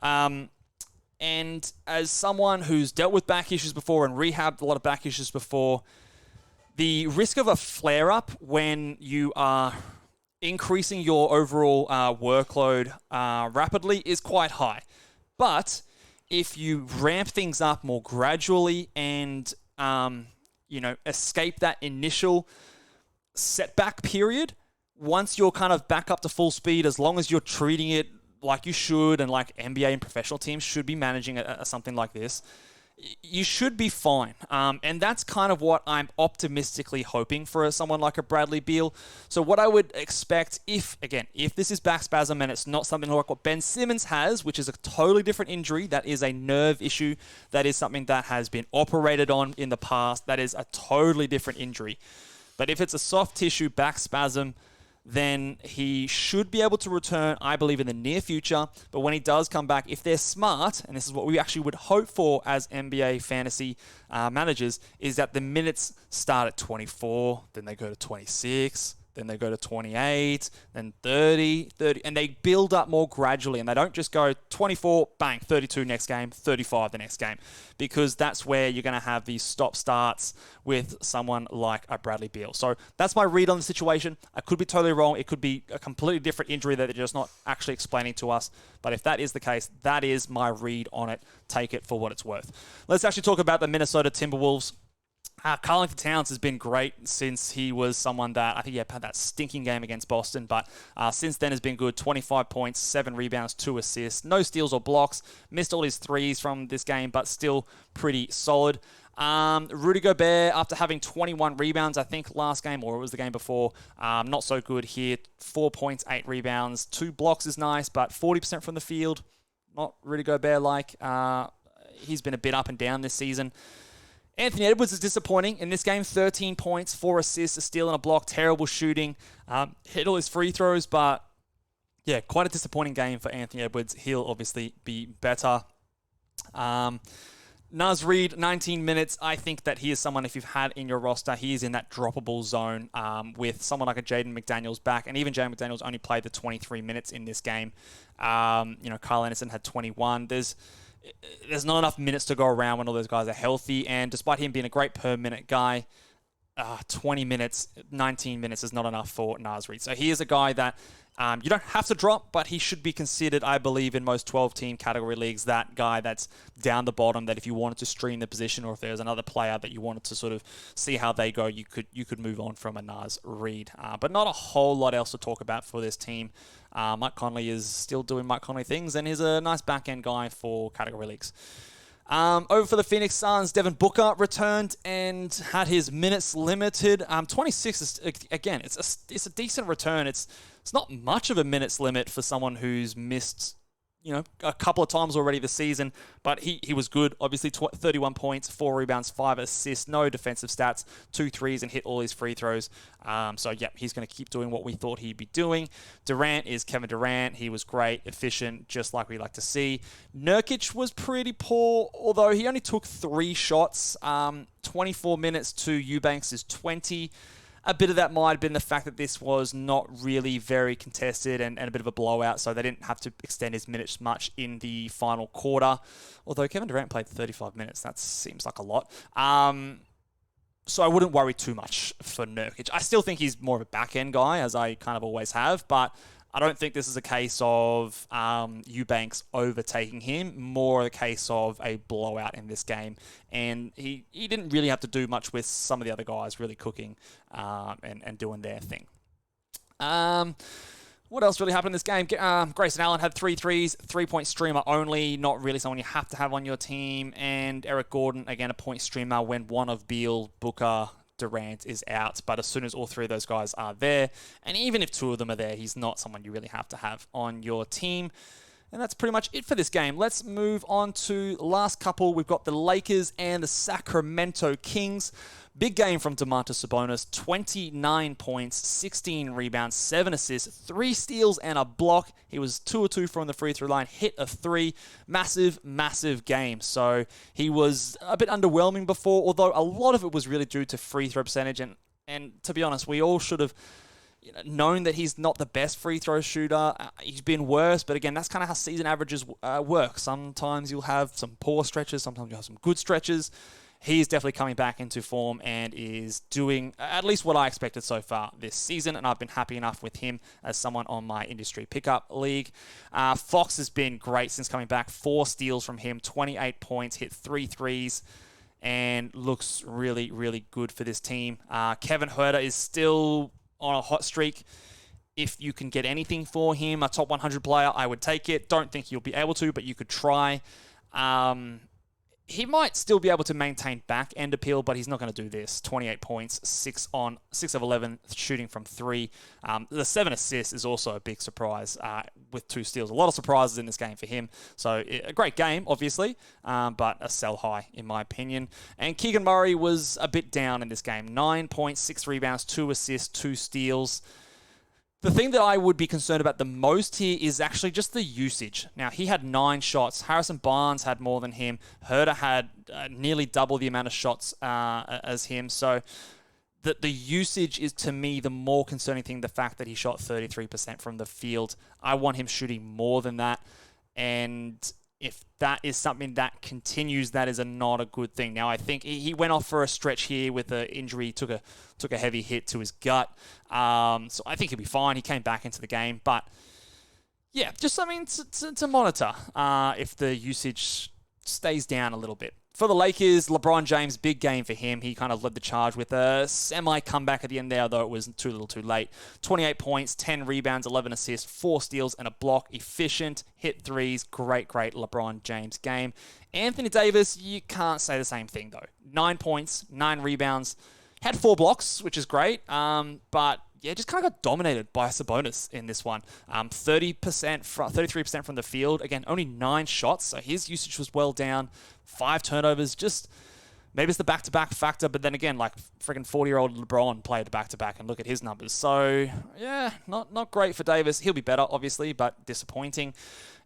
And as someone who's dealt with back issues before and rehabbed a lot of back issues before, the risk of a flare-up when you are increasing your overall workload rapidly is quite high. But if you ramp things up more gradually and, escape that initial setback period, once you're kind of back up to full speed, as long as you're treating it like you should and like NBA and professional teams should be managing something like this, you should be fine. And that's kind of what I'm optimistically hoping for someone like a Bradley Beal. So what I would expect if this is back spasm and it's not something like what Ben Simmons has, which is a totally different injury, that is a nerve issue, that is something that has been operated on in the past, that is a totally different injury. But if it's a soft tissue back spasm, then he should be able to return, I believe, in the near future. But when he does come back, if they're smart, and this is what we actually would hope for as NBA fantasy managers, is that the minutes start at 24, then they go to 26, then they go to 28, then 30, and they build up more gradually, and they don't just go 24, bang, 32 next game, 35 the next game, because that's where you're going to have these stop-starts with someone like a Bradley Beal. So that's my read on the situation. I could be totally wrong. It could be a completely different injury that they're just not actually explaining to us. But if that is the case, that is my read on it. Take it for what it's worth. Let's actually talk about the Minnesota Timberwolves. Karl-Anthony Towns has been great since he was someone that, I think, had that stinking game against Boston, but since then has been good. 25 points, 7 rebounds, 2 assists, no steals or blocks. Missed all his threes from this game, but still pretty solid. Rudy Gobert, after having 21 rebounds, I think, last game, or it was the game before, not so good here. 4 points, 8 rebounds, 2 blocks is nice, but 40% from the field, not Rudy Gobert-like. He's been a bit up and down this season. Anthony Edwards is disappointing in this game. 13 points, 4 assists, a steal and a block, terrible shooting. Hit all his free throws, but yeah, quite a disappointing game for Anthony Edwards. He'll obviously be better. Naz Reid, 19 minutes. I think that he is someone, if you've had in your roster, he is in that droppable zone with someone like a Jaden McDaniels back. And even Jaden McDaniels only played the 23 minutes in this game. Kyle Anderson had 21. There's not enough minutes to go around when all those guys are healthy. And despite him being a great per-minute guy, 20 minutes, 19 minutes is not enough for Naz Reid. So he is a guy that you don't have to drop, but he should be considered, I believe, in most 12-team category leagues, that guy that's down the bottom, that if you wanted to stream the position or if there's another player that you wanted to sort of see how they go, you could move on from a Naz Reid. But not a whole lot else to talk about for this team. Mike Conley is still doing Mike Conley things, and he's a nice back-end guy for category leagues. Over for the Phoenix Suns, Devin Booker returned and had his minutes limited. 26 is, again, it's a decent return. It's not much of a minutes limit for someone who's missed, a couple of times already this season, but he was good. Obviously, 31 points, 4 rebounds, 5 assists, no defensive stats, 2 threes, and hit all his free throws. He's going to keep doing what we thought he'd be doing. Durant is Kevin Durant. He was great, efficient, just like we like to see. Nurkic was pretty poor, although he only took 3 shots. 24 minutes to Eubanks' 20. A bit of that might have been the fact that this was not really very contested and a bit of a blowout, so they didn't have to extend his minutes much in the final quarter. Although Kevin Durant played 35 minutes, that seems like a lot. So I wouldn't worry too much for Nurkic. I still think he's more of a back-end guy, as I kind of always have, but I don't think this is a case of Eubanks overtaking him, more a case of a blowout in this game. And he didn't really have to do much with some of the other guys really cooking and doing their thing. What else really happened in this game? Grayson Allen had 3 threes, 3-point streamer only, not really someone you have to have on your team. And Eric Gordon, again, a point streamer when one of Beal, Booker, Durant is out, but as soon as all 3 of those guys are there, and even if 2 of them are there, he's not someone you really have to have on your team. And that's pretty much it for this game. Let's move on to the last couple. We've got the Lakers and the Sacramento Kings. Big game from Domantas Sabonis. 29 points, 16 rebounds, 7 assists, 3 steals and a block. He was 2 of 2 from the free throw line, hit a 3. Massive game. So he was a bit underwhelming before, although a lot of it was really due to free throw percentage. And to be honest, we all should have known that he's not the best free throw shooter. He's been worse, but again, that's kind of how season averages work. Sometimes you'll have some poor stretches, sometimes you'll have some good stretches. He's definitely coming back into form and is doing at least what I expected so far this season, and I've been happy enough with him as someone on my industry pickup league. Fox has been great since coming back. 4 steals from him, 28 points, hit 3 threes, and looks really, really good for this team. Kevin Huerter is still on a hot streak. If you can get anything for him, a top 100 player, I would take it. Don't think you'll be able to, but you could try. He might still be able to maintain back end appeal, but he's not going to do this. 28 points, 6 of 11 shooting from 3. The 7 assists is also a big surprise with 2 steals. A lot of surprises in this game for him. So a great game, obviously, but a sell high in my opinion. And Keegan Murray was a bit down in this game. 9 points, 6 rebounds, 2 assists, 2 steals. The thing that I would be concerned about the most here is actually just the usage. Now, he had 9 shots. Harrison Barnes had more than him. Huerter had nearly double the amount of shots as him. So the usage is, to me, the more concerning thing, the fact that he shot 33% from the field. I want him shooting more than that. And if that is something that continues, that is not a good thing. Now, I think he went off for a stretch here with an injury, took a heavy hit to his gut. So I think he'll be fine. He came back into the game. But, yeah, just something to monitor if the usage stays down a little bit. For the Lakers, LeBron James, big game for him. He kind of led the charge with a semi-comeback at the end there, though it was too little too late. 28 points, 10 rebounds, 11 assists, 4 steals, and a block. Efficient, hit threes. Great LeBron James game. Anthony Davis, you can't say the same thing, though. 9 points, 9 rebounds. Had 4 blocks, which is great. But yeah, just kind of got dominated by Sabonis in this one. 33% from the field. Again, only 9 shots, so his usage was well down. 5 turnovers. Just maybe it's the back-to-back factor, but then again, like freaking 40-year-old LeBron played back-to-back, and look at his numbers. So yeah, not great for Davis. He'll be better, obviously, but disappointing.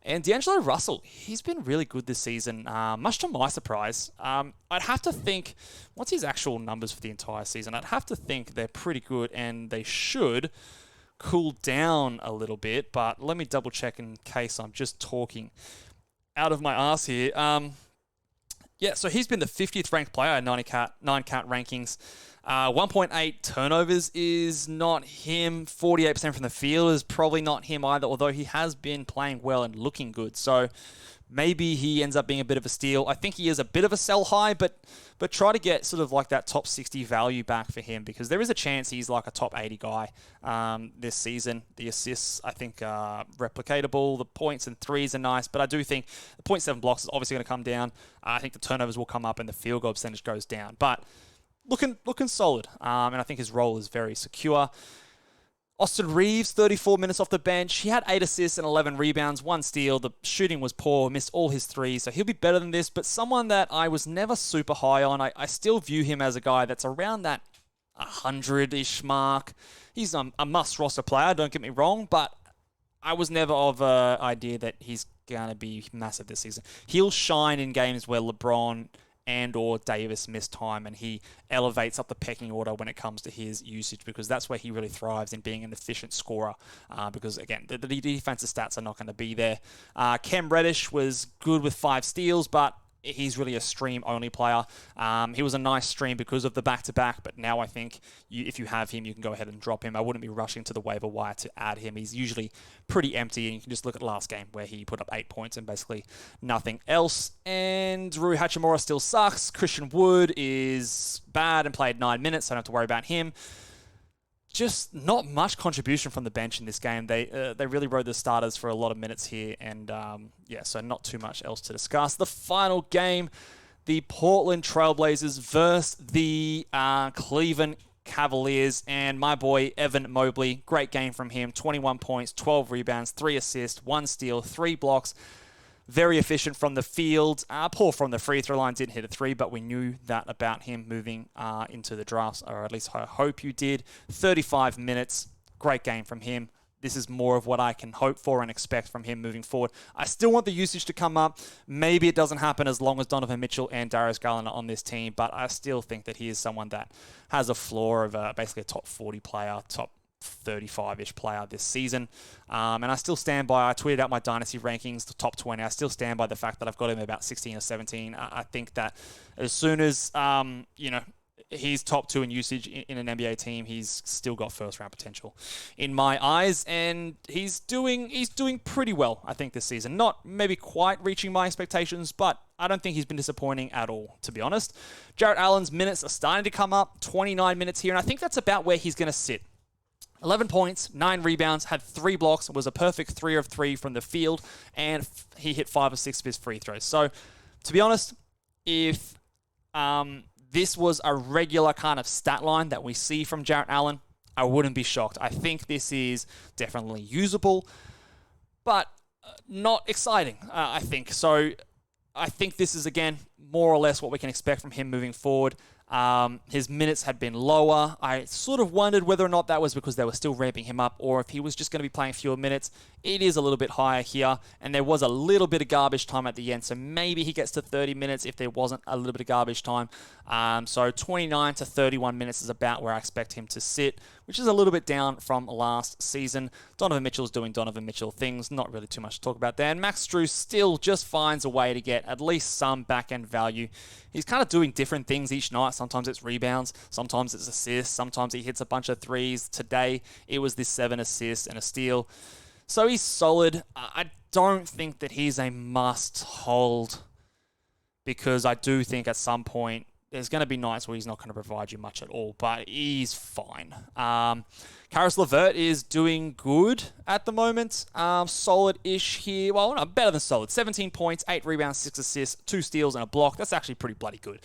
And D'Angelo Russell, he's been really good this season, much to my surprise. I'd have to think, what's his actual numbers for the entire season? I'd have to think they're pretty good, and they should cool down a little bit, but let me double check in case I'm just talking out of my ass here. Yeah, so he's been the 50th ranked player at 9-cat rankings. 1.8 turnovers is not him. 48% from the field is probably not him either, although he has been playing well and looking good. So maybe he ends up being a bit of a steal. I think he is a bit of a sell high, but try to get sort of like that top 60 value back for him, because there is a chance he's like a top 80 guy this season. The assists, I think, are replicatable. The points and threes are nice, but I do think the 0.7 blocks is obviously going to come down. I think the turnovers will come up and the field goal percentage goes down. But looking solid, and I think his role is very secure. Austin Reeves, 34 minutes off the bench. He had 8 assists and 11 rebounds, 1 steal. The shooting was poor, missed all his threes, so he'll be better than this. But someone that I was never super high on, I still view him as a guy that's around that 100-ish mark. He's a must-roster player, don't get me wrong, but I was never of an idea that he's going to be massive this season. He'll shine in games where LeBron and or Davis miss time, and he elevates up the pecking order when it comes to his usage, because that's where he really thrives, in being an efficient scorer, because, again, the defensive stats are not going to be there. Cam Reddish was good with 5 steals, but he's really a stream-only player. He was a nice stream because of the back-to-back, but now I think if you have him, you can go ahead and drop him. I wouldn't be rushing to the waiver wire to add him. He's usually pretty empty, and you can just look at last game where he put up 8 points and basically nothing else. And Rui Hachimura still sucks. Christian Wood is bad and played 9 minutes, so I don't have to worry about him. Just not much contribution from the bench in this game. They really rode the starters for a lot of minutes here, and so not too much else to discuss. The final game, the Portland Trailblazers versus the Cleveland Cavaliers, and my boy Evan Mobley, great game from him. 21 points, 12 rebounds, 3 assists, 1 steal, 3 blocks. Very efficient from the field. Poor from the free throw line. Didn't hit a 3, but we knew that about him moving into the drafts, or at least I hope you did. 35 minutes. Great game from him. This is more of what I can hope for and expect from him moving forward. I still want the usage to come up. Maybe it doesn't happen as long as Donovan Mitchell and Darius Garland are on this team, but I still think that he is someone that has a floor of basically a top 40 player, top 35-ish player this season. And I still stand by, I tweeted out my dynasty rankings, the top 20. I still stand by the fact that I've got him about 16 or 17. I think that as soon as, he's top 2 in usage in an NBA team, he's still got first round potential in my eyes, and he's doing pretty well, I think, this season. Not maybe quite reaching my expectations, but I don't think he's been disappointing at all, to be honest. Jarrett Allen's minutes are starting to come up, 29 minutes here, and I think that's about where he's going to sit. 11 points, 9 rebounds, had 3 blocks, was a perfect 3 of 3 from the field, and he hit 5 of 6 of his free throws. So, to be honest, if this was a regular kind of stat line that we see from Jarrett Allen, I wouldn't be shocked. I think this is definitely usable, but not exciting, I think. So I think this is, again, more or less what we can expect from him moving forward. His minutes had been lower. I sort of wondered whether or not that was because they were still ramping him up or if he was just going to be playing fewer minutes. It is a little bit higher here, and there was a little bit of garbage time at the end, so maybe he gets to 30 minutes if there wasn't a little bit of garbage time. So 29 to 31 minutes is about where I expect him to sit, which is a little bit down from last season. Donovan Mitchell's doing Donovan Mitchell things, not really too much to talk about there. And Max Strus still just finds a way to get at least some back-end value. He's kind of doing different things each night. Sometimes it's rebounds, sometimes it's assists, sometimes he hits a bunch of threes. Today, it was this 7 assists and a steal. So he's solid. I don't think that he's a must-hold, because I do think at some point there's going to be nights where he's not going to provide you much at all, but he's fine. Caris LeVert is doing good at the moment. Solid-ish here. Well, no, better than solid. 17 points, 8 rebounds, 6 assists, 2 steals, and a block. That's actually pretty bloody good.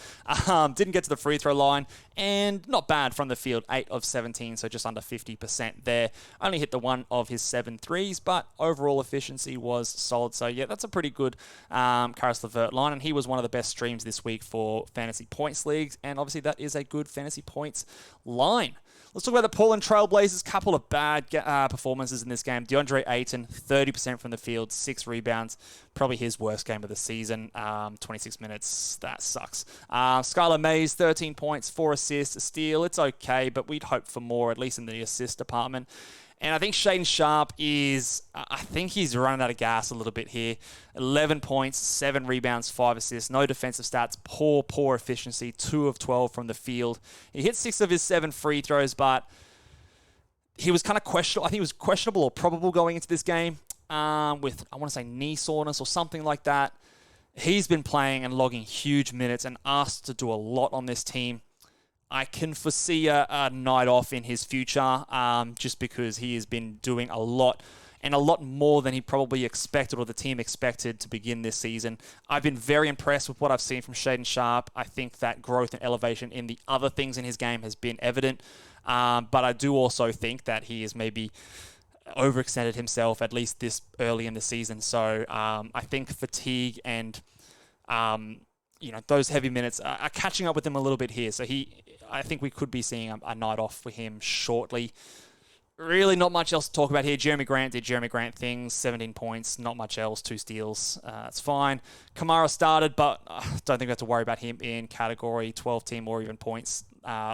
Didn't get to the free throw line, and not bad from the field. 8 of 17, so just under 50% there. Only hit the 1 of his 7 threes, but overall efficiency was solid. So, yeah, that's a pretty good Caris LeVert line, and he was one of the best streams this week for fantasy points leagues, and obviously that is a good fantasy points line. Let's talk about the Portland Trailblazers. Couple of bad performances in this game. DeAndre Ayton, 30% from the field, 6 rebounds. Probably his worst game of the season. 26 minutes. That sucks. Skylar Mays, 13 points, 4 assists, a steal. It's okay, but we'd hope for more, at least in the assist department. And I think Shaedon Sharpe I think he's running out of gas a little bit here. 11 points, 7 rebounds, 5 assists, no defensive stats, poor efficiency, 2 of 12 from the field. He hit 6 of his 7 free throws, but he was kind of questionable. I think he was questionable or probable going into this game with, I want to say, knee soreness or something like that. He's been playing and logging huge minutes and asked to do a lot on this team. I can foresee a night off in his future just because he has been doing a lot and a lot more than he probably expected or the team expected to begin this season. I've been very impressed with what I've seen from Shaedon Sharpe. I think that growth and elevation in the other things in his game has been evident. But I do also think that he has maybe overextended himself, at least this early in the season. So I think fatigue and those heavy minutes are catching up with him a little bit here. So I think we could be seeing a night off for him shortly. Really not much else to talk about here. Jeremy Grant did Jeremy Grant things, 17 points, not much else, 2 steals. It's fine. Kamara started, but don't think we have to worry about him in category 12-team or even points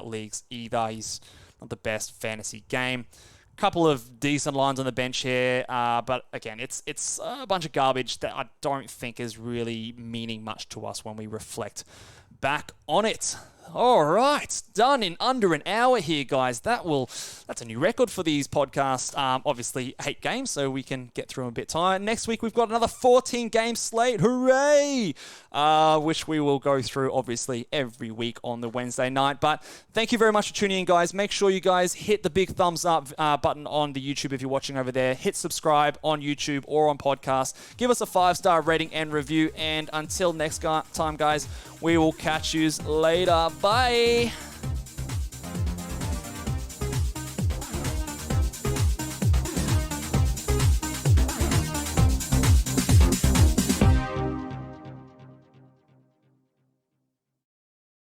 leagues either. He's not the best fantasy game. Couple of decent lines on the bench here, but again, it's a bunch of garbage that I don't think is really meaning much to us when we reflect back on it. All right, done in under an hour here, guys. That's a new record for these podcasts. Obviously, 8 games, so we can get through them a bit tired. Next week, we've got another 14-game slate. Hooray! Which we will go through, obviously, every week on the Wednesday night. But thank you very much for tuning in, guys. Make sure you guys hit the big thumbs up button on the YouTube if you're watching over there. Hit subscribe on YouTube or on podcast. Give us a 5-star rating and review. And until next time, guys, we will catch you later. Bye.